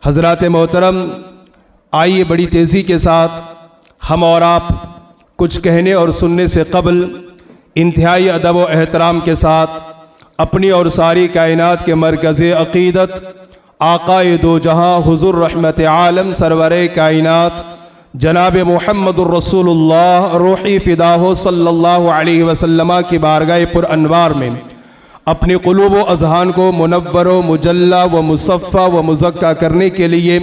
हज़रात मोहतरम, आइए बड़ी तेज़ी के साथ हम और आप कुछ कहने और सुनने से कबल इंतहाई अदब व एहतराम के साथ अपनी और सारी कायनात के मरकज़ अक़ीदत आक़ाए दो जहाँ हुज़ूर रहमत आलम सरवर कायनात जनाब मुहम्मदुर रसूलुल्लाह रूही फ़िदा सल्लल्लाहु अलैहि वसल्लम की बारगाह पुर अनवार में अपने क़ुलूब व अज़हान को मुनव्वर व मुजल्ला व मुसफ़्फ़ा व मुज़क्का करने के लिए,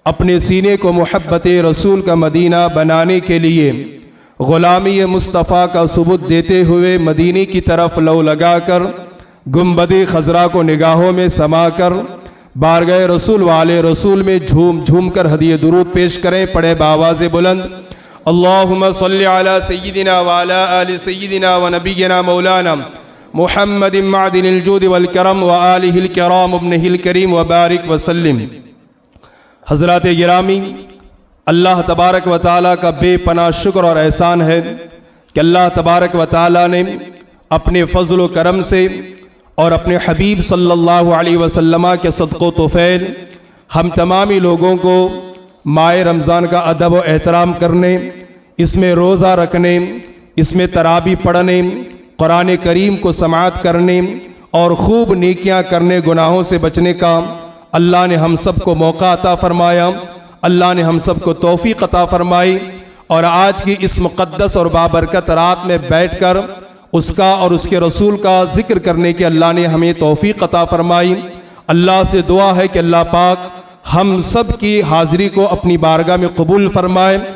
अपने सीने को मोहब्बत रसूल का मदीना बनाने के लिए, ग़ुलामी मुस्तफ़ा का सबूत देते हुए मदीने की तरफ लौ लगाकर गुंबद खज़रा को निगाहों में समा कर बारगाह रसूल वाले रसूल में झूम झूम कर हदिये दुरूद पेश करें। पढ़े बावाज़ बुलंद, अल्लाहुम्मा सल्लि अला सय्यिदिना व अला आलि सय्यिदिना व नबिय्यिना मौलाना मुहम्मदिन मअदिनिल जूद वल करम व आलिहिल किराम इब्निहिल करीम व बारिक व सल्लिम। हज़रात गिरामी, अल्लाह तबारक व तआला का बेपनाह शुक्र और एहसान है कि अल्लाह तबारक व तआला ने अपने फ़ज़्ल व करम से और अपने हबीब सल्लल्लाहु अलैहि वसल्लम के सदक़ो तोफ़ैल हम तमामी लोगों को माह रमज़ान का अदब व एहतराम करने, इसमें रोज़ा रखने, इसमें तरावी पढ़ने, कुरान करीम को समाअत करने और खूब नेकियां करने, गुनाहों से बचने का अल्लाह ने हम सब को मौका अता फ़रमाया। अल्लाह ने हम सब को तौफ़ीक़ अता फ़रमाई और आज की इस मुक़द्दस और बाबरकत रात में बैठकर उसका और उसके रसूल का ज़िक्र करने की अल्लाह ने हमें तौफ़ीक़ अता फ़रमाई। अल्लाह से दुआ है कि अल्लाह पाक हम सब की हाज़िरी को अपनी बारगाह में कबूल फ़रमाए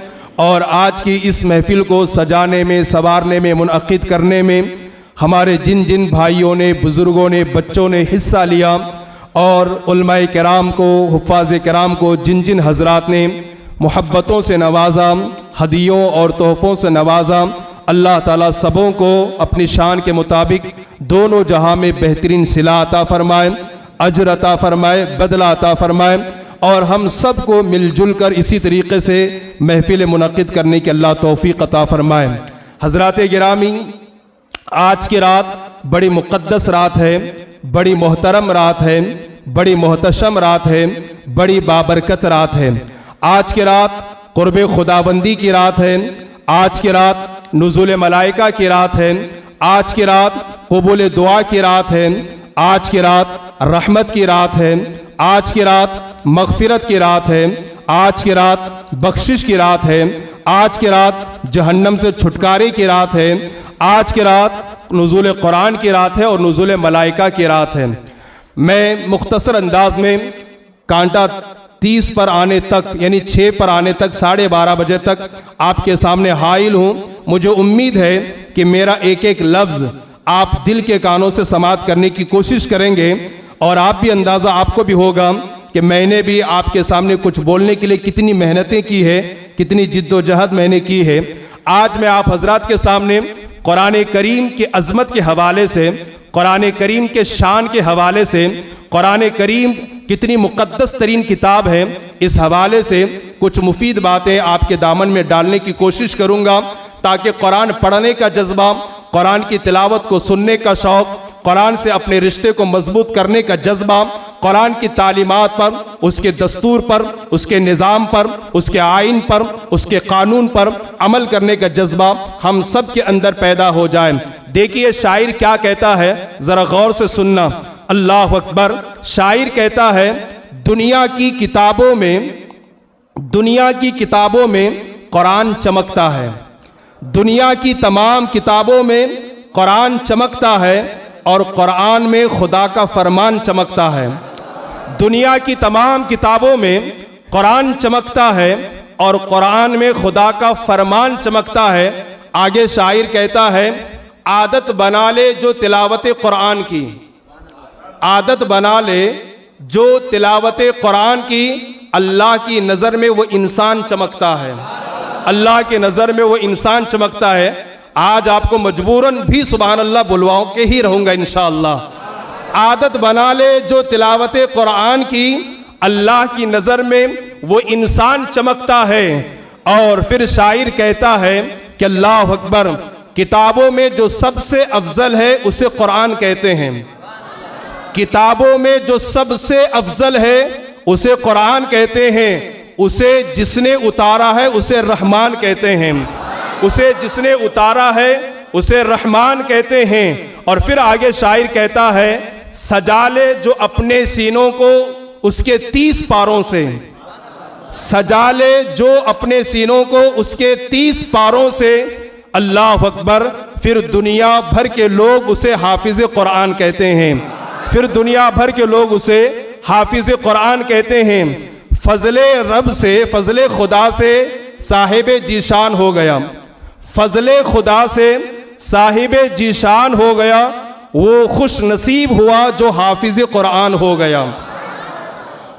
और आज की इस महफ़िल को सजाने में, संवारने में, मुनअक़िद करने में हमारे जिन जिन भाइयों ने, बुज़ुर्गों ने, बच्चों ने हिस्सा लिया और उलमाए किराम को, हुफ़्फ़ाज़ किराम को, जिन जिन हज़रात ने मुहब्बतों से नवाजा, हदियों और तोहफ़ों से नवाजा, अल्लाह ताला सबों को अपनी शान के मुताबिक दोनों जहां में बेहतरीन सिला अता फ़रमाए, अजर अता फ़रमाए, बदला अता फ़रमाए और हम सब को मिलजुल कर इसी तरीक़े से महफ़िल मुनक़िद करने की अल्लाह तौफ़ीक़ अता फ़रमाए। हज़रात गिरामी, आज की रात बड़ी मुक़द्दस रात है, बड़ी मोहतरम रात है, बड़ी मोहतशम रात है, बड़ी बाबरकत रात है। आज की रात क़ुर्ब खुदाबंदी की रात है, आज की रात नुज़ूल मलाइका की रात है, आज की रात क़बूल दुआ की रात है, आज की रात रहमत की रात है, आज की रात मग़फ़िरत की रात है, आज की रात बख्शिश की रात है, आज की रात जहन्नम से छुटकारे की रात है, आज की रात नुज़ूल कुरान की रात है और नुज़ूल मलाइका की रात है। मैं मुख्तसर अंदाज में कांटा 30 पर आने तक, यानी 6 पर आने तक, 12:30 बजे तक आपके सामने हाइल हूँ। मुझे उम्मीद है कि मेरा एक एक लफ्ज़ आप दिल के कानों से समाअत करने की कोशिश करेंगे और आप भी अंदाज़ा आपको भी होगा कि मैंने भी आपके सामने कुछ बोलने के लिए कितनी मेहनतें की है, कितनी जिद्दोजहद मैंने की है। आज मैं आप हज़रात के सामने कुरान करीम की अज़मत के हवाले से, कुरान करीम के शान के हवाले से, कुरान करीम कितनी मुक़द्दस तरीन किताब है, इस हवाले से कुछ मुफीद बातें आपके दामन में डालने की कोशिश करूँगा ताकि कुरान पढ़ने का जज्बा, कुरान की तिलावत को सुनने का शौक़, कुरान से अपने रिश्ते को मजबूत करने का जज्बा, कुरान की तालीमात पर, उसके दस्तूर पर, उसके निज़ाम पर, उसके आइन पर, उसके कानून पर अमल करने का जज्बा हम सब के अंदर पैदा हो जाए। देखिए शायर क्या कहता है, ज़रा गौर से सुनना। अल्लाह अकबर। शायर कहता है, दुनिया की किताबों में कुरान चमकता है, दुनिया की तमाम किताबों में कुरान चमकता है और कुरान में खुदा का फरमान चमकता है। दुनिया की तमाम किताबों में कुरान चमकता है और कुरान में खुदा का फरमान चमकता है। आगे शायर कहता है, आदत बना ले जो तिलावत कुरान की, आदत बना ले जो तिलावत कुरान की, अल्लाह की नज़र में वो इंसान चमकता है, अल्लाह की नज़र में वो इंसान चमकता है। आज आपको मजबूरन भी सुभान अल्लाह बुलवाओं के ही रहूँगा इंशाअल्लाह। आदत बना ले जो तिलावत कुरान की, अल्लाह की नज़र में वो इंसान चमकता है। और फिर शायर कहता है कि अल्लाह अकबर, किताबों में जो सबसे अफजल है उसे कुरान कहते हैं, किताबों में जो सबसे अफजल है उसे कुरान कहते हैं। उसे जिसने उतारा है उसे रहमान कहते हैं। उसे जिसने उतारा है उसे रहमान कहते हैं। और फिर आगे शायर कहता है, सजा ले जो अपने सीनों को उसके 30 पारों से, सजा ले जो अपने सीनों को उसके 30 पारों से, अल्लाह अकबर। फिर दुनिया भर के लोग उसे हाफिज कुरान कहते हैं। फिर दुनिया भर के लोग उसे हाफिज कुरान कहते हैं। फजले रब से, फजले खुदा से साहिब जीशान हो गया। फजले खुदा से साहिब जीशान हो गया। वो खुश नसीब हुआ जो हाफिज कुरान हो गया।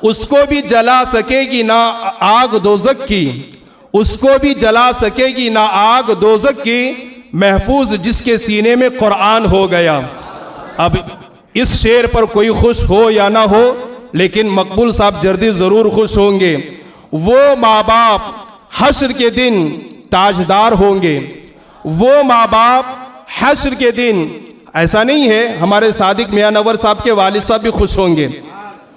उसको भी जला सकेगी ना आग दोज़ख की, उसको भी जला सकेगी ना आग दोज़ख की, महफूज जिसके सीने में कुरान हो गया। अब इस शेर पर कोई खुश हो या ना हो, लेकिन मकबूल साहब जर्दी ज़रूर खुश होंगे। वो माँ बाप हश्र के दिन ताजदार होंगे। वो माँ बाप हश्र के दिन, ऐसा नहीं है, हमारे सादिक मियाँ नवर साहब के वालिद साहब भी खुश होंगे।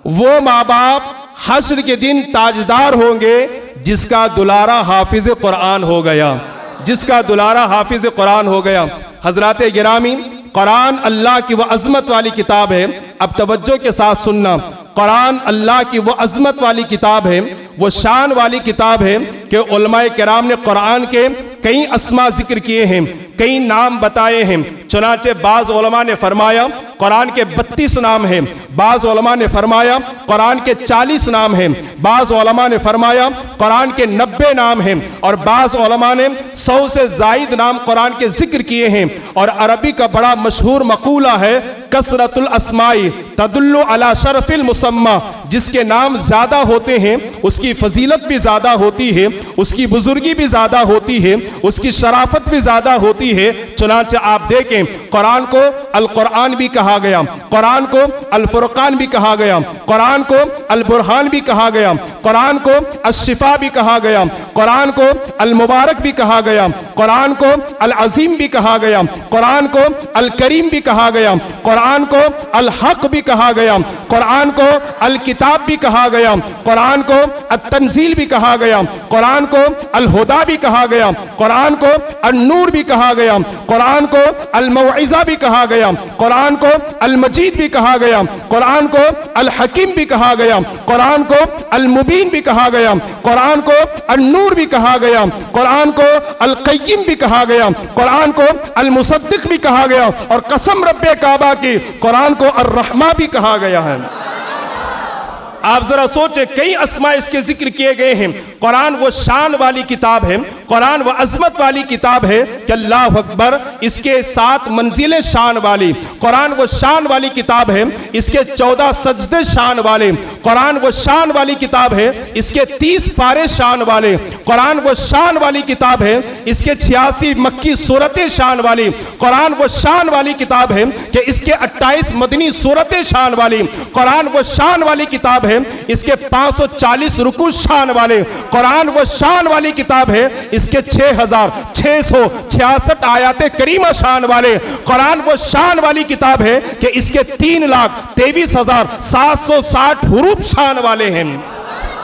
वो माँ बाप हश्र के दिन ताजदार होंगे जिसका दुलारा हाफिज कुरान हो गया, जिसका दुलारा हाफिज कुरान हो गया। हजरात गिरामी, कुरान अल्लाह की वह अज़मत वाली किताब है। अब तवज्जो के साथ सुनना, कुरान अल्लाह की वह अज़मत वाली किताब है, वो शान वाली किताब है कि उलमाए किराम ने कुरान के कई अस्मा जिक्र किए हैं, कई नाम बताए हैं। चुनाचे बाज़ उलमा ने फरमाया कुरान के 32 नाम हैं, बाज़ उलमा ने फरमाया कुरान के 40 नाम हैं, बाज़ उलमा ने फरमाया कुरान के 90 नाम हैं, और बाज़ उलमा ने 100 से ज़ायद नाम कुरान के जिक्र किए हैं। और अरबी का बड़ा मशहूर मकूला है, कसरतुल अस्माई तदुल्लु अला शरफिल मुसम्मा। जिसके नाम ज़्यादा होते हैं उसकी फजीलत भी ज़्यादा होती है, उसकी बुजुर्गी भी ज़्यादा होती है, उसकी शराफत भी ज़्यादा होती है। चुनांचे आप देखें, कुरान को अल कुरान भी कहा गया, कुरान को अल फुरकान भी कहा गया, कुरान को अल बुरहान भी कहा गया, कुरान को अशिफा भी कहा गया, कुरान को अल मुबारक भी कहा गया, कुरान को अल अजीम भी कहा गया, कुरान को अल करीम भी कहा गया, कुरान को अल हक भी कहा गया, कुरान को अल किताब भी कहा गया, कुरान को अल तंजील भी कहा गया, कुरान को अल हुदा भी कहा गया, कुरान को अल नूर भी कहा गया, कुरान को अल मौइज़ा भी कहा गया, कुरान को अल मजीद भी कहा गया, कुरान को अल हकीम भी कहा गया, कुरान को अल मुबीन भी कहा गया, कुरान को अल नूर भी कहा गया, कुरान को अल क़य्यिम भी कहा गया, कुरान को अल मुसद्दिक़ भी कहा गया, और कसम रब्बे काबा की कुरान को अर रहमा भी कहा गया है। आप जरा सोचे, कई अस्मा इसके जिक्र किए गए हैं। कुरान वो शान वाली किताब है, कुरान वो अजमत वाली किताब है कि अल्लाह अकबर, इसके 7 मंजिलें शान वाली, कुरान वो शान वाली किताब है, इसके 14 सजदे शान वाले, कुरान वो शान वाली किताब है, इसके 30 पारे शान वाले, कुरान वो शान वाली किताब है, इसके 86 मक्की सूरतें शान वाली, कुरान वो शान वाली किताब है कि इसके 28 मदनी सूरतें शान वाली, कुरान वो शान वाली किताब है, इसके 540 रुकू शान वाले, कुरान वो शान वाली किताब है, इसके 6666 आयाते करीमा शान वाले, कुरान वो शान वाली किताब है कि इसके 3,23,760 हुरूफ शान वाले हैं।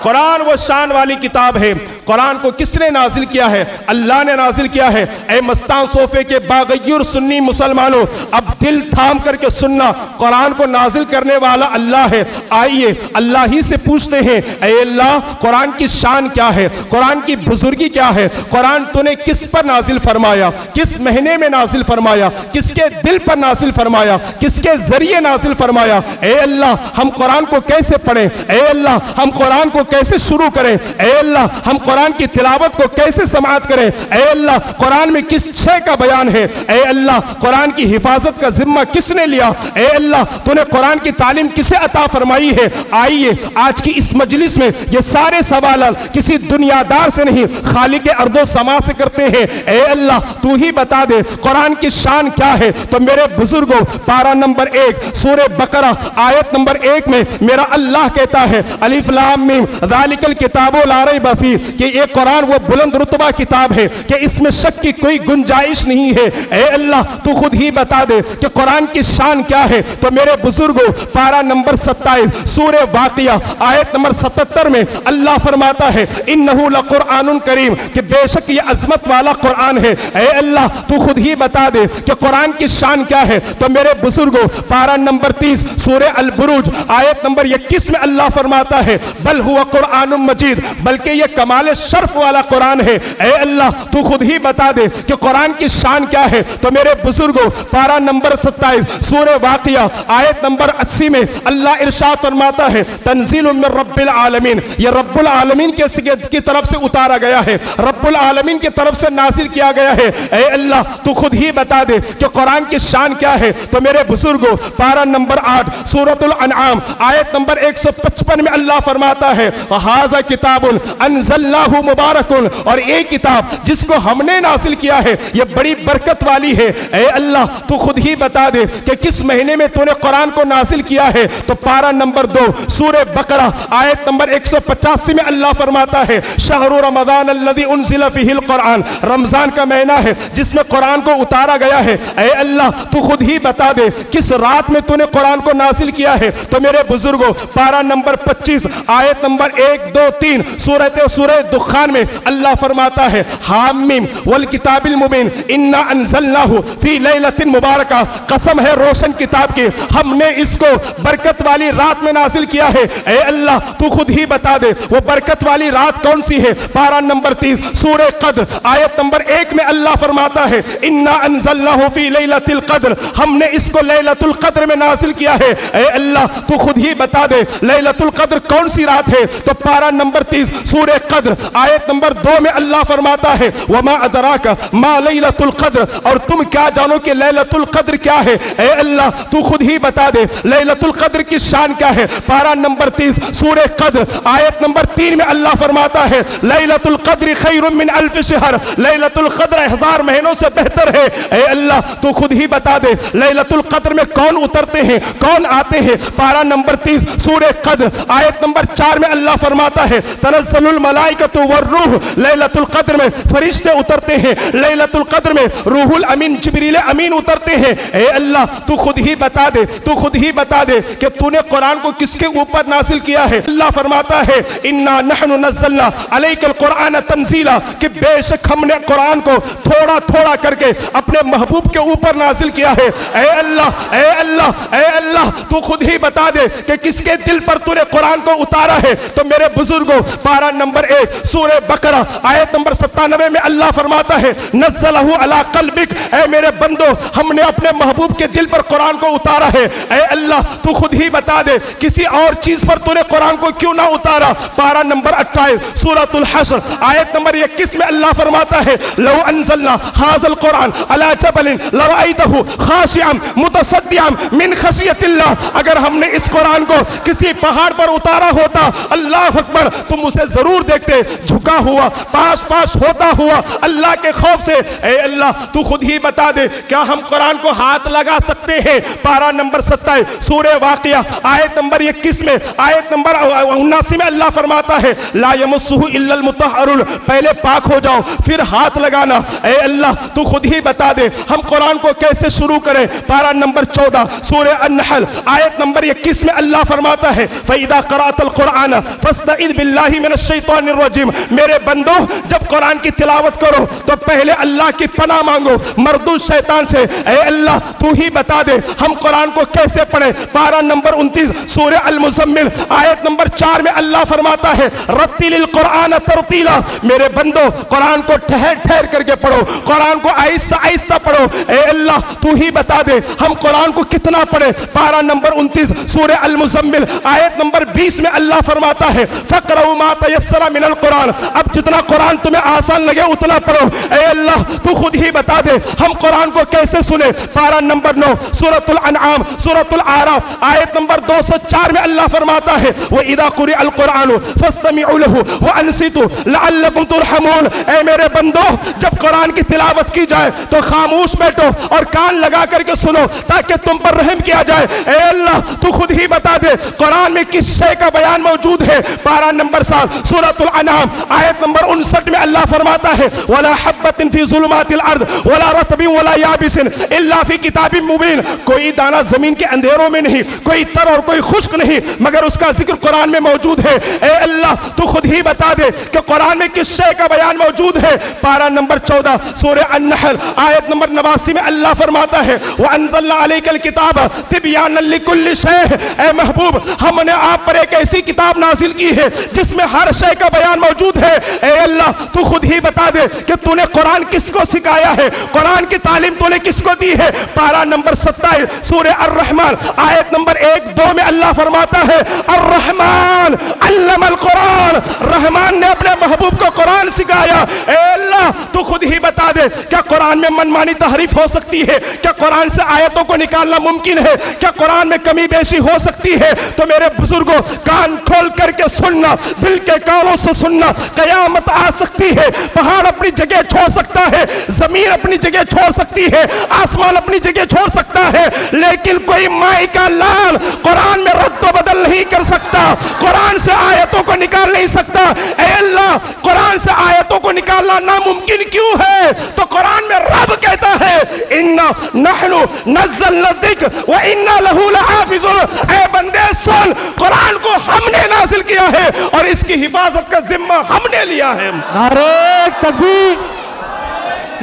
कुरान वो शान वाली किताब है। कुरान को किसने नाजिल किया है? अल्लाह ने नाजिल किया है। ए मस्तान सोफे के बागैर सुन्नी मुसलमानों, अब दिल थाम करके सुनना, कुरान को नाजिल करने वाला अल्लाह है। आइए अल्लाह ही से पूछते हैं, ए अल्लाह, कुरान की शान क्या है, कुरान की बुजुर्गी क्या है, कुरान तूने किस पर नाजिल फरमाया, किस महीने में नाजिल फरमाया, किसके दिल पर नाजिल फरमाया, किसके जरिए नाजिल फरमाया। ए अल्लाह, हम कुरान को कैसे पढ़ें? ए अल्लाह, हम कुरान को कैसे शुरू करें? ए अल्लाह, हम कुरान की तिलावत को कैसे समाअत करें? ए अल्लाह, कुरान में किस शय का बयान है? ए अल्लाह, कुरान की हिफाजत का जिम्मा किसने लिया? ए अल्लाह, तूने कुरान की तालीम किसे अता फरमाई है? आइए आज की इस मजलिस में ये सारे सवाल किसी दुनियादार से नहीं, खालिक अर्दो समा से करते हैं। ए अल्लाह, तू ही बता दे कुरान की शान क्या है। तो मेरे बुजुर्गों, पारा नंबर 1 सूरह बकरा आयत नंबर 1 में मेरा अल्लाह कहता है, अलिफ लाम मीम ज़ालिकल किताबु ला रैब फीह, कि ये कुरान वो बुलंद रुतबा किताब है कि इसमें शक की कोई गुंजाइश नहीं है। ए अल्लाह तू खुद ही बता दे कि कुरान की शान क्या है। तो मेरे बुजुर्गों, पारा नंबर 27 सूरह वाक़िया आयत नंबर 77 में अल्लाह फरमाता है इन्नहु लकुरआनुन करीम, कि बेशक ये अजमत वाला कुरान है। ए अल्लाह तू खुद ही बता दे कि कुरान की शान क्या है। तो मेरे बुजुर्गों, पारा नंबर 30 सूरह अल बुरूज आयत नंबर 21 में अल्लाह फरमाता है बल हुवा कुरआनुम मजीद, बल्कि ये कमाल शर्फ वाला कुरान है। ए अल्लाह तू खुद ही बता दे कि कुरान की शान क्या है। तो मेरे बुजुर्गों, पारा नंबर 27 सूरह वाक़िया आयत नंबर 80 में अल्लाह इरशाद फरमाता है तंजीलुम मिन रब्बिल आलमीन, ये रब्बुल आलमीन की तरफ से उतारा गया है, रब्बुल आलमीन की तरफ से नाजिल किया गया है। ए अल्लाह तू खुद ही बता दे कि कुरान की शान क्या है। तो मेरे बुजुर्गों, पारा नंबर 8 सूरतुल अनआम आयत नंबर 155 में अल्लाह फरमाता है हाज़ा किताबुन अंज़लनाहु मुबारकुन, और एक किताब जिसको हमने नाजिल किया है ये बड़ी बरकत वाली है। ए अल्लाह तू खुद ही बता दे कि किस महीने में तूने कुरान को नाजिल किया है। तो पारा नंबर 2 सूरह बकरा आयत नंबर 185 में अल्लाह फरमाता है शहरु रमज़ान अल्लज़ी उनज़िला फ़ीहिल कुरान, रमजान का महीना है जिसमें कुरान को उतारा गया है। ए अल्लाह तू खुद ही बता दे किस रात में तूने कुरान को नाजिल किया है। तो मेरे बुजुर्गों, पारा नंबर 25 आयत नंबर 1, 2, 3 सूरह दुखान में अल्लाह फरमाता है हामीम वल किताबिल मुबीन इन्ना अंज़लनाहु फी लैलतिन मुबारका, कसम है रोशन किताब की, हमने इसको बरकत वाली रात में नाजिल किया है। ए अल्लाह तू खुद ही बता दे वो बरकत वाली रात कौन सी है। पारा नंबर 30 सूरह कद्र आयत नंबर 1 में अल्लाह फरमाता है इन्ना अंज़लनाहु फी लैलतिल कद्र, हमने इसको लैलतुल कद्र में नाजिल किया है। ए अल्लाह तू खुद ही बता दे लैलतुल कद्र कौन सी रात है। तो पारा नंबर 30 सूरह कद्र आयत नंबर 2 में अल्लाह फरमाता है वमा अदराका मा लैलतुल कद्र, और तुम क्या जानो कि लैलतुल कद्र क्या है। ए अल्लाह तू खुद ही बता दे लैलतुल कद्र की शान क्या है। पारा नंबर 30 सूरह कद्र आयत नंबर 3 में अल्लाह फरमाता है लैलतुल कद्र खैरुम मिन अल्फ शहर, लैलतुल कद्र 1000 महीनों से बेहतर है। ए अल्लाह तू खुद ही बता दे लैलतुल कद्र में कौन उतरते हैं, कौन आते हैं। पारा नंबर 30 सूरह कद्र आयत नंबर 4 में अल्लाह फरमाता है तनज़्ज़लुल मलाइकतु वर्रूह, लैलतुल कद्र में फरिश्ते उतरते हैं, लैलतुल कद्र में रूहुल अमीन जिब्रील अमीन उतरते हैं। ए अल्लाह तू खुद ही बता दे, तू खुद ही बता दे कि तूने कुरान को किसके ऊपर नाजिल किया है। अल्लाह फरमाता है इन्ना नहनु नज़्ज़लना अलैकल कुरान तंज़ीला, कि बेशक हमने कुरान को थोड़ा थोड़ा करके अपने महबूब के ऊपर नाजिल किया है। ए अल्लाह ए अल्लाह ए अल्लाह तू खुद ही बता दे कि किसके दिल पर तूने कुरान को उतारा है। तो मेरे बुजुर्गों, पारा नंबर 1 सूरह बकरा आयत नंबर 97 में अल्लाह फरमाता है नज़्ज़लहु अला क़ल्बिक, ऐ मेरे बंदो हमने अपने महबूब के दिल पर कुरान को उतारा है। ऐ अल्लाह तू खुद ही बता दे किसी और चीज पर तूने कुरान को क्यों ना उतारा। पारा नंबर 28 सूरतुल हश्र आयत नंबर 21 में अल्लाह फरमाता है लौ अंज़लना हाज़ल कुरान अला जबलिन लरअयतहु खाशिअन मुतसद्दिअन मिन खशियतिल्लाह, अगर हमने इस कुरान को किसी पहाड़ पर उतारा होता अल्लाह अकबर तुम उसे जरूर देखते झुका हुआ पास पास होता हुआ अल्लाह के खौफ से। ए अल्लाह तू खुद ही बता दे क्या हम कुरान को हाथ लगा सकते हैं। पारा नंबर 27 सूरह वाक़िया आयत नंबर 21 में आयत नंबर 79 में अल्लाह फरमाता है ला यमस्सुहु इल्लल मुतहहरुन, पहले पाक हो जाओ फिर हाथ लगाना। ए अल्लाह तू खुद ही बता दे हम कुरान को कैसे शुरू करें। पारा नंबर 14 सूरह अन-नहल आयत नंबर 21 में अल्लाह फरमाता है फ़इज़ा क़रअतल कुरान फ़स्तइज़ बिल्लाहि मिनश शैतानिर रजीम, मेरे बंदो जब कुरान की तिलावत करो तो पहले अल्लाह की पनाह मांगो मरदूद शैतान से। ए अल्लाह तू ही बता दे हम कुरान को कैसे पढ़ें। पारा नंबर 29 सूरह अल-मुज़म्मिल आयत नंबर 4 में अल्लाह फरमाता है रत्तिलिल कुरान तरतीला, मेरे बंदो कुरान को ठहर ठहर करके पढ़ो, कुरान को आहिस्ता आहिस्ता पढ़ो। ए अल्लाह तू ही बता दे हम कुरान को कितना पढ़े। पारा नंबर 29 सूरह अल-मुज़म्मिल आयत नंबर 20 में अल्लाह फरमाता है फ़क़रऊ मा तयस्सरा मिनल कुरान, अब जितना कुरान तुम्हें आसान लगे उतना पढ़ो। ए अल्लाह तू खुद ही बता दे हम कुरान को कैसे सुने। पारा नंबर 9 सूरतुल अनआम सूरतुल आराफ आयत नंबर 204 में अल्लाह फरमाता है व इज़ा क़ुरिअल कुरान फ़स्तमिऊ लहु व अंसितू लअल्लकुम तुरहमून, ए मेरे बंदो जब कुरान की तिलावत की जाए तो खामोश बैठो और कान लगा करके सुनो ताकि तुम पर रहम किया जाए। ए अल्लाह तू खुद ही बता दे कुरान में किस शय का बयान मौजूद है। पारा नंबर 7 सूरतुल अनाम आयत नंबर 59 में अल्लाह फरमाता है वला हब्बतिन फी ज़ुलुमातिल अर्द वला रतबिन वला याबिसिन इल्ला फी किताबिन मुबीन। कोई दाना जमीन के अंधेरों में नहीं, कोई तर और कोई खुश्क नहीं, मगर उसका जिक्र कुरान में मौजूद है। ए अल्लाह तू खुद ही बता दे कि कुरान में किस शय का बयान मौजूद है। पारा नंबर 14 सूरह अन-नहल आयत नंबर 89 में अल्लाह फरमाता है व अंज़लना अलैकल किताब तिबयानन लिकुल्लि शय। ए महबूब, हमने आप पर एक ऐसी किताब नाजिल की है जिसमें हर शय का बयान मौजूद है। ए अल्लाह तू खुद ही बता दे कि तूने कुरान किसको सिखाया है, कुरान की तालीम तूने किसको दी है। पारा नंबर 27 सूरह अर्रहमान आयत नंबर 1-2 में अल्लाह फरमाता है अर्रहमान अल्लमल कुरान, रहमान ने अपने महबूब को कुरान सिखाया। ए अल्लाह तू खुद ही बता दे क्या कुरान में मनमानी तहरीफ हो सकती है? क्या कुरान से आयतों को निकालना मुमकिन है? क्या कुरान में कमी बेशी हो सकती है? तो मेरे बुजुर्गों, कान खोल करके सुनना, दिल के कानों से सुनना। कयामत आ सकती है, पहाड़ अपनी जगह छोड़ सकता है, जमीन अपनी जगह छोड़ सकती है, आसमान अपनी जगह छोड़ सकता है, लेकिन कोई माई का लाल कुरान में रद्द बदल नहीं कर सकता, कुरान से आयतों को निकाल नहीं सकता। ऐ अल्लाह, कुरान से आयतों को निकालना नामुमकिन क्यों है? तो कुरान में रब कहता है इन्ना नहनु नज़्ज़लना ज़िक्र व इन्ना लहू लहाफ़िज़ून। ऐ बंदे सुन, कुरान को हमने नाजिल किया है और इसकी हिफाजत का जिम्मा हमने लिया है। नारे तकबीर,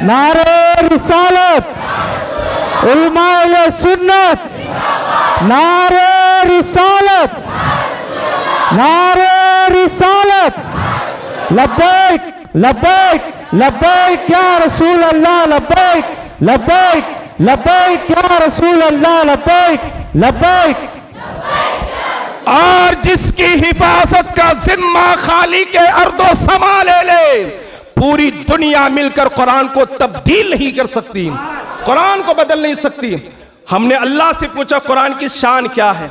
नारे रिसालत, उलमाए सुन्नत, नारे रिसालत, नारे रिसालत, लब्बैक लब्बैक लब्बैक या रसूल अल्लाह, लब्बैक लब्बैक लब्बैक या रसूल अल्लाह, लब्बैक लब्बैक। और जिसकी हिफाजत का जिम्मा खाली के अर्दो समा ले, पूरी दुनिया मिलकर कुरान को तब्दील नहीं कर सकती, कुरान को बदल नहीं सकती। हमने अल्लाह से पूछा कुरान की शान क्या है,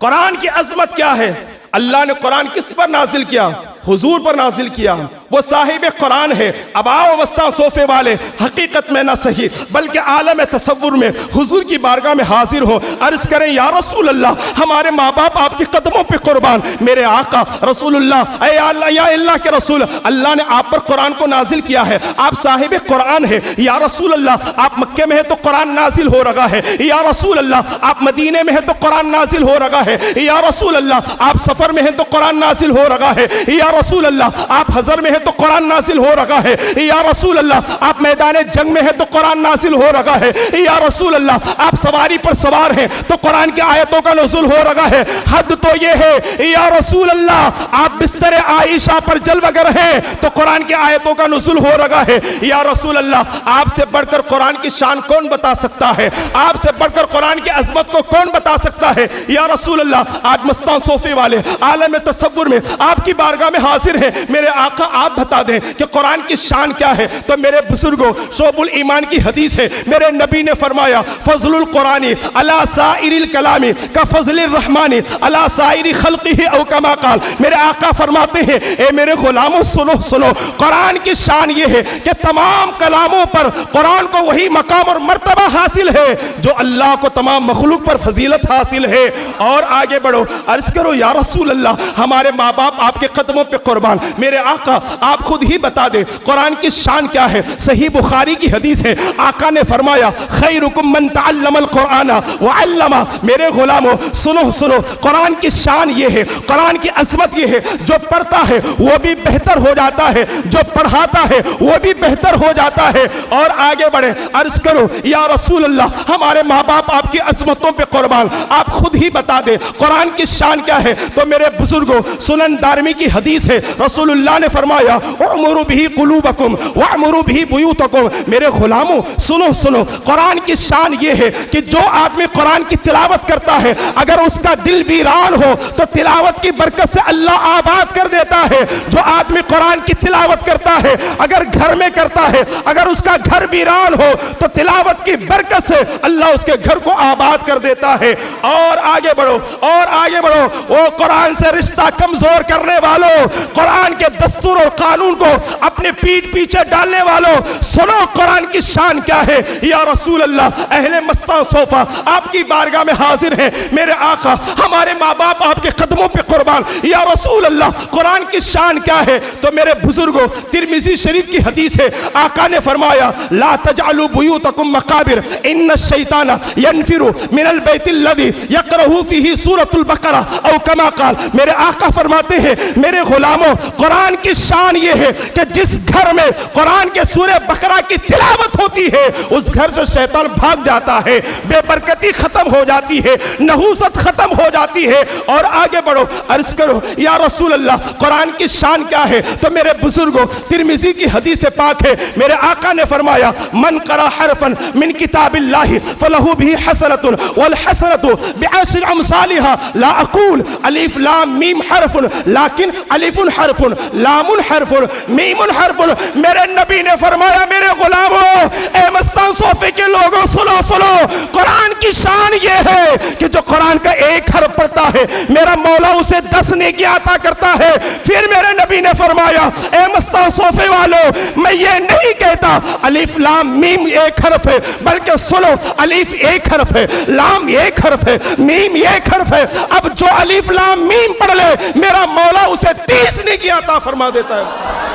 कुरान की अजमत क्या है? अल्लाह ने कुरान किस पर नाजिल किया? हुजूर पर नाजिल किया। वो साहिब कुरान है। अब आओ वस्ता सोफे वाले, हकीकत में ना सही बल्कि आलम तसव्वुर में हुजूर की बारगाह में हाजिर हो, अर्ज करें या रसूल अल्लाह, हमारे माँ बाप आपके कदमों पे कुर्बान, मेरे आका रसूलुल्लाह, या अल्लाह के रसूल, अल्लाह ने आप पर कुरान को नाजिल किया है, आप साहिब कुरान है। या रसूल अल्लाह, आप मक्के में है तो कुरान नाजिल हो रहा है। या रसूल अल्लाह, आप मदीने में है तो कुरान नाजिल हो रहा है। या रसूल अल्लाह, आप सफर में है तो कुरान नाजिल हो रहा है। या रसूल अल्लाह, आप हजर में है तो कुरान नाजिल हो रहा है। या रसूल अल्लाह, आप मैदान जंग में है तो कुरान नाजिल हो रहा है। या रसूल अल्लाह, आप सवारी पर सवार हैं तो कुरान की आयतों का नुज़ुल हो रहा है। हद तो ये है या रसूल अल्लाह, आप बिस्तर आयशा पर जलवगर हैं तो कुरान की आयतों का नुज़ुल हो रहा है। या रसूल अल्लाह, आपसे बढ़कर कुरान की शान कौन बता सकता है? आपसे बढ़कर कुरान की अजमत को कौन बता सकता है? या रसूल अल्लाह, आज मस्तान सोफे वाले आलम तसव्वुर में आपकी बारगाह में हाजिर है, मेरे आका आप बता दें कि कुरान की शान क्या है। तो मेरे बुजुर्गों, शोबुल ईमान की हदीस है, मेरे नबी ने फरमाया फजलुल कुरानी अला साइरिल कलामी का फजलिर रहमानी अला साइरि खल्क़िही औ कमा क़ाल। मेरे आका फरमाते हैं ए मेरे गुलामों सुनो सुनो, कुरान की शान ये है कि तमाम कलामों पर कुरान को वही मकाम और मर्तबा हासिल है जो अल्लाह को तमाम मखलूक पर फजीलत हासिल है। और आगे बढ़ो, अर्ज करो या रसूल अल्लाह, हमारे माँ बाप आपके कदमों पे कुर्बान, मेरे आका आप खुद ही बता दे कुरान की शान क्या है। सही बुखारी की हदीस है, आका ने फरमाया खैरुकुम मन तअल्लमल कुरान व अल्लमा। मेरे गुलामों सुनो सुनो, कुरान की शान ये है, कुरान की अजमत ये है, जो पढ़ता है वो भी बेहतर हो जाता है, जो पढ़ाता है वो भी बेहतर हो जाता है। और आगे बढ़े, अर्ज करो या रसूल अल्लाह, हमारे माँ बाप आपकी अजमतों पे कुर्बान, आप खुद ही बता दे कुरान की शान क्या है। तो मेरे बुजुर्गों, सुनन दारमी की हदीस है, रसूलुल्लाह ने फरमाया उमरु बिही कुलूबकुम वअमरु बिही बुयूतकुम। मेरे गुलामों सुनो सुनो, कुरान की शान ये है कि जो आदमी कुरान की तिलावत करता है, अगर उसका दिल वीरान हो तो तिलावत की बरकत से अल्लाह आबाद कर देता है। जो आदमी कुरान की तिलावत करता है, अगर घर में करता है, अगर उसका घर वीरान हो तो तिलावत की बरकत से अल्लाह उसके घर को आबाद कर देता है। और आगे बढ़ो, और आगे बढ़ो, वो कुरान कुरान से रिश्ता कमजोर करने वालों, कुरान के दस्तूर और कानून को अपने पीठ पीछे डालने वालों, सुनो कुरान की शान क्या है। या रसूल अल्लाह, अहले मस्ता सोफा आपकी बारगाह में हाजिर है। मेरे आका, हमारे माँ बाप आपके कदमों पे कुर्बान। या रसूल अल्लाह, कुरान की शान क्या है। तो मेरे बुजुर्गों, तिरमिजी शरीफ की हदीस है, आका ने फरमाया ला तजअलू बुयूतकुम मकाबिर इन्न शैतान यनफिरु मिनल बैतिल लदी यक़रहु फीही सूरतुल बकरा औ कमा क़ाल। मेरे आका फरमाते हैं, मेरे गुलामों, कुरान की शान ये है कि जिस घर में कुरान के सूरह बकरा की तिलावत होती है उस घर से शैतान भाग जाता है, बेबरकती खत्म हो जाती है, नहूसत खत्म हो जाती है। और आगे बढ़ो, अर्ज करो या रसूल अल्लाह, कुरान की शान क्या है। तो मेरे बुजुर्गों, तिरमिजी की हदीस पाक है, मेरे आका ने फरमाया मन करा हरफन मिन किताबिल्लाहि फलहु बिही हसनतुन वल हसनतु बिअशरि अमसालिहा ला अकूल अलिफ लाम मीम हरफुन लाकिन अलिफुन हरफुन लामुन हरफुन मीमुन हरफुन। मेरे नबी ने फरमाया, मेरे गुलामों, ए मस्तान सोफे के लोगों, सुनो सुनो, कुरान की शान ये है कि जो कुरान का एक हरफ पढ़ता है मेरा मौला उसे 10 नेकी अता करता है। फिर मेरे नबी ने फरमाया, ए मस्तान सोफे वालों, मैं ये नहीं कहता अलिफ लाम मीम एक हरफ है, बल्कि सुनो, अलिफ एक हरफ है, लाम एक हरफ है, मीम एक हरफ है। अब जो अलिफ लाम मीम पढ़ ले मेरा मौला उसे 30 नेकी अता फरमा देता है।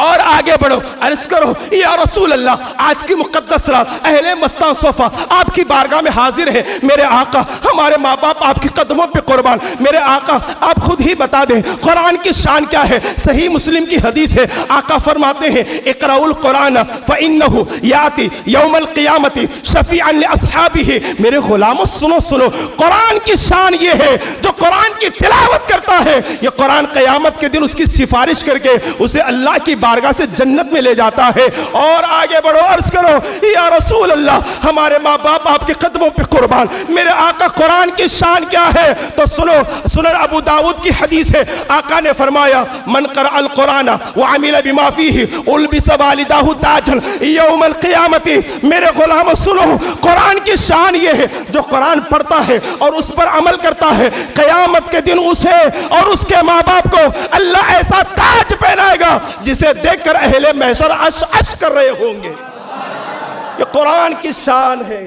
और आगे बढ़ो, अर्ज करो या रसूल अल्लाह, आज की मुकद्दस रात अहले मस्तान सोफा आपकी बारगाह में हाजिर है। मेरे आका, हमारे माँ बाप आपके कदमों पे कुर्बान। मेरे आका, आप खुद ही बता दें कुरान की शान क्या है। सही मुस्लिम की हदीस है, आका फरमाते हैं इक़राउल कुरान फ़इन्नहु याती यौमल क़ियामती शफ़ीअन लिअस्हाबिही। मेरे गुलामों, सुनो सुनो, कुरान की शान ये है, जो कुरान की तिलावत करता है ये कुरान क़यामत के दिन उसकी सिफारिश करके उसे अल्लाह की बारगाह से जन्नत में ले जाता है। और आगे बढ़ो, अर्ज करो या रसूल अल्लाह, हमारे माँ बाप आपके कदमों पे कुर्बान। मेरे आका, कुरान की शान क्या है। तो सुनो, सुनन अबू दाऊद की हदीस है, आका ने फरमाया मन क़रअल कुरान व अमिल बिमा फीही उल्बिस वालिदाहु ताजन यौमल क़ियामती। मेरे गुलामों, सुनो, कुरान की शान ये है, जो कुरान पढ़ता है और उस पर अमल करता है, क़यामत के दिन उसे और उसके माँ बाप को अल्लाह ऐसा ताज पहनाएगा जिसे देखकर अहले महशर अश अश कर रहे होंगे। ये कुरान की शान है,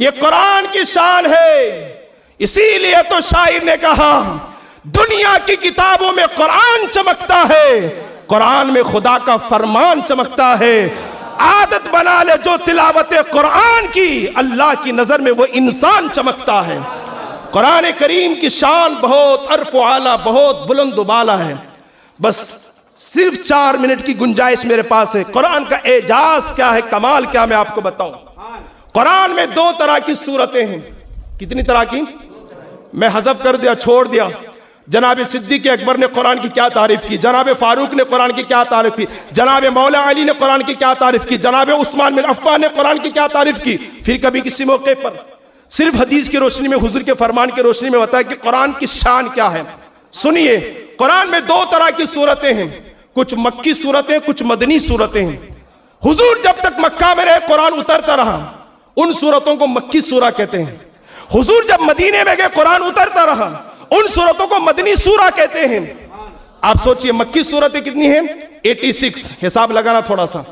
ये कुरान की शान है। इसीलिए तो शायर ने कहा दुनिया की किताबों में कुरान चमकता है, कुरान में खुदा का फरमान चमकता है। आदत बना ले जो तिलावत कुरान की, अल्लाह की नजर में वो इंसान चमकता है। कुरान करीम की शान बहुत अर्फ आला, बहुत बुलंद बाला है। बस सिर्फ 4 मिनट की गुंजाइश मेरे पास है। कुरान का एजाज क्या है, कमाल क्या, मैं आपको बताऊं। कुरान में 2 तरह की सूरतें हैं। कितनी तरह की? मैं हज़फ कर दिया, छोड़ दिया। जनाब सिद्दीक़ अकबर ने कुरान की क्या तारीफ की, जनाब फारूक ने कुरान की क्या तारीफ की, जनाब मौला अली ने कुरान की क्या तारीफ की, जनाब उस्मान बिन अफ़्फ़ान ने कुरान की क्या तारीफ की। फिर कभी किसी मौके पर सिर्फ हदीस की रोशनी में, हुजूर के फरमान की रोशनी में बताया कि कुरान की शान क्या है। सुनिए, कुरान में 2 तरह की सूरतें हैं, कुछ मक्की सूरतें, कुछ मदनी सूरतें हैं। हुजूर जब तक मक्का में रहे कुरान उतरता रहा, उन सूरतों को मक्की सूरा कहते हैं। हुजूर जब मदीने में गए कुरान उतरता रहा, उन सूरतों को मदनी सूरा कहते हैं। आप सोचिए मक्की सूरतें कितनी हैं? 86। हिसाब लगाना थोड़ा सा,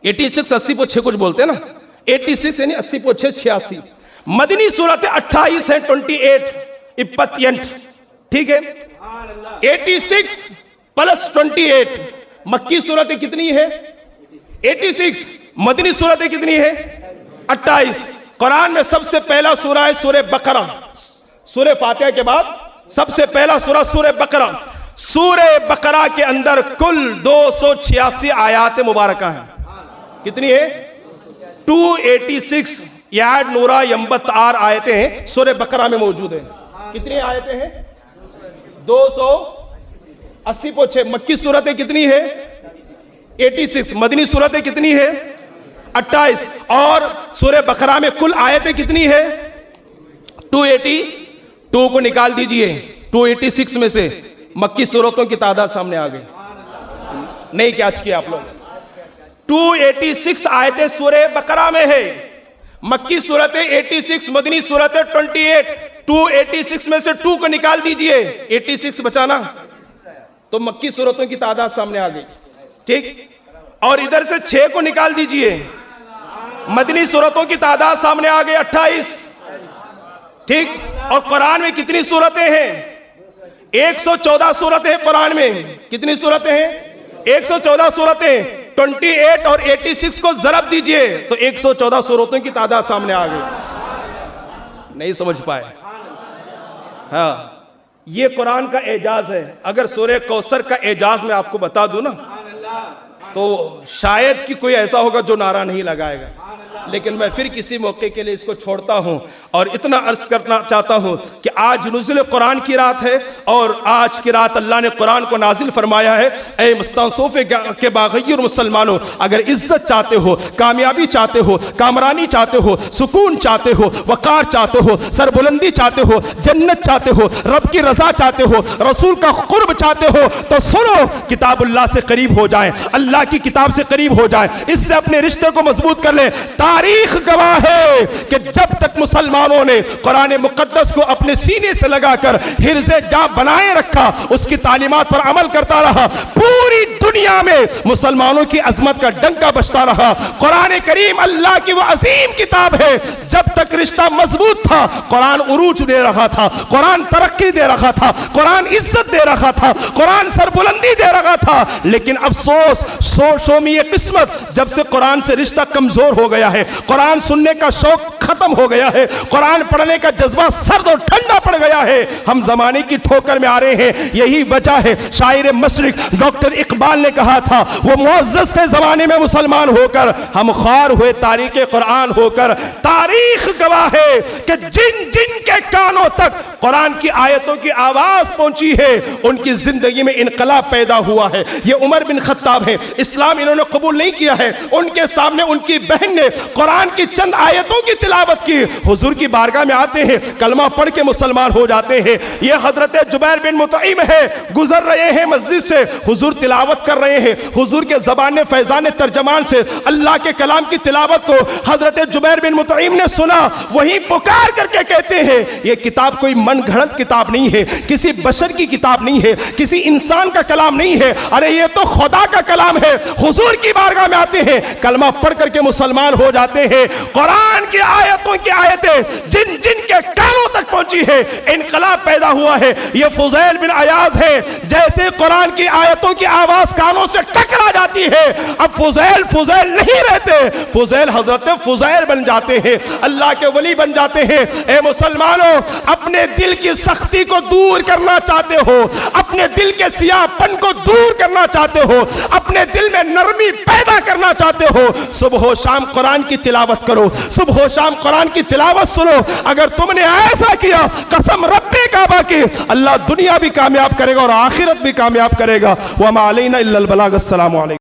86 80 को 6 कुछ बोलते हैं ना, 86 यानी 80 को 6 86। मदनी सूरतें 28 हैं, 28 28, ठीक है। 86 प्लस 28, मक्की सूरतें कितनी है? 86। मदनी सूरतें कितनी है? 28। कुरान में सबसे पहला सूरा है सूरह बकरा। सूरह फातिहा के बाद सबसे पहला सूरा सूरह बकरा। सूरह बकरा के अंदर कुल 286 आयात मुबारका हैं। कितनी है? 286 याद नूरा 84 आयतें हैं सूरह बकरा में मौजूद है। कितनी आयतें हैं? 280 को 6। मक्की सूरतें कितनी है? 86। मदनी सूरतें कितनी है? 28। और सूरह बकरा में कुल आयतें कितनी है? 282 को निकाल दीजिए 286 में से, मक्की सूरतों की तादाद सामने आ गई। नहीं कैच किया आप लोग? 286 आयतें सूरह बकरा में है, मक्की सूरतें 86, मदनी सूरतें 28। 286 में से 2 को निकाल दीजिए, 86 बचाना, तो मक्की सूरतों की तादाद सामने आ गई। ठीक, और इधर से 6 को निकाल दीजिए, मदनी सूरतों की तादाद सामने आ गई 28। ठीक, और कुरान में कितनी सूरतें हैं? 114 सूरतें कुरान में। कितनी सूरतें हैं? 114 सूरतें। 28 और 86 को ज़रब दीजिए तो 114 सूरतों की तादाद सामने आ गई। नहीं समझ पाए? हाँ, ये कुरान का एजाज है। अगर सूरह कौसर का एजाज मैं आपको बता दूं ना, तो शायद कि कोई ऐसा होगा जो नारा नहीं लगाएगा, लेकिन मैं फिर किसी मौके के लिए इसको छोड़ता हूं और इतना अर्ज करना चाहता हूं कि आज नुज़ुल कुरान की रात है और आज की रात अल्लाह ने कुरान को नाजिल फरमाया है। ए मुस्तंसोफे के बाग़िर मुसलमानों, अगर इज्जत चाहते हो, कामयाबी चाहते हो, कामरानी चाहते हो, सुकून चाहते हो, वक़ार चाहते हो, सरबुलंदी चाहते हो, जन्नत चाहते हो, रब की रज़ा चाहते हो, रसूल का क़ुर्ब चाहते हो, तो सुनो, किताबुल्लाह से करीब हो जाएं, अल्लाह की किताब से करीब हो जाएं, इससे अपने रिश्ते को मजबूत कर लें। तारीख गवाह है कि जब तक मुसलमानों ने कुरान मुक़द्दस को अपने सीने से लगाकर हिर्ज़े जाँ बनाए रखा, उसकी तालीमात पर अमल करता रहा, पूरी दुनिया में मुसलमानों की अजमत का डंका बजता रहा। कुरान करीम अल्लाह की वो अजीम किताब है, जब तक रिश्ता मजबूत था कुरान उरूज दे रहा था, कुरान तरक्की दे रहा था, कुरान इज्जत दे रहा था, कुरान सरबुलंदी दे रहा था। लेकिन अफसोस, शोमी किस्मत, जब से कुरान से रिश्ता कमजोर हो गया है, कुरान सुनने का शौक खत्म हो गया है, कुरान पढ़ने का जज्बा सर्द और ठंडा पड़ गया है, हम जमाने की ठोकर में आ रहे हैं। यही वजह है, शायर मशरिक डॉक्टर इकबाल ने कहा था, वो मुअज़्ज़ज़ थे जमाने में मुसलमान होकर, हम ख्वार हुए तारीख कुरान होकर। तारीख गवाह है कि जिन जिन के कानों तक कुरान की आयतों की आवाज पहुंची है, उनकी जिंदगी में इनकलाब पैदा हुआ है। ये उमर बिन खत्ताब है, इस्लाम इन्होंने कबूल नहीं किया है, उनके सामने उनकी बहन ने कुरान की चंद आयतों की तिलावत की, हुजूर की बारगाह में आते हैं, कलमा पढ़ के मुसलमान हो जाते हैं। ये हजरत जुबैर बिन मुतइम है, गुजर रहे हैं मस्जिद से, हुजूर तिलावत कर रहे हैं, हुजूर के ज़बान फैज़ान तर्जमान से अल्लाह के कलाम की तिलावत को हजरत जुबैर बिन मुतइम ने सुना। वहीं पुकार करके कहते हैं, ये किताब कोई मन घड़त किताब नहीं है, किसी बशर की किताब नहीं है, किसी इंसान का कलाम नहीं है, अरे ये तो खुदा का कलाम है। हुजूर की बारगाह में आते हैं, कलमा पढ़ करके मुसलमान हो जाते हैं। कुरान की आयतों की आयतें जिन जिन के कानों तक पहुंची है, इनकलाब पैदा हुआ है। ये फुज़ैल बिन अयाज़ है, जैसे कुरान की आयतों की आवाज कानों से टकरा जाती है, अब फुज़ैल फुज़ैल नहीं रहते, फुज़ैल हजरत फुज़ैल बन जाते हैं, अल्लाह के वली बन जाते हैं। ए मुसलमानों, अपने दिल की सख्ती को दूर करना चाहते हो, अपने दिल के सियाहपन को दूर करना चाहते हो, अपने दिल में नरमी पैदा करना चाहते हो, सुबह शाम कुरान की तिलावत करो, सुबह शाम कुरान की तिलावत सुनो। अगर तुमने ऐसा किया, कसम रब्बे काबा की, अल्लाह दुनिया भी कामयाब करेगा और आखिरत भी कामयाब करेगा। वमा अलैना इल्लल बलाग। अस्सलामु अलैकुम।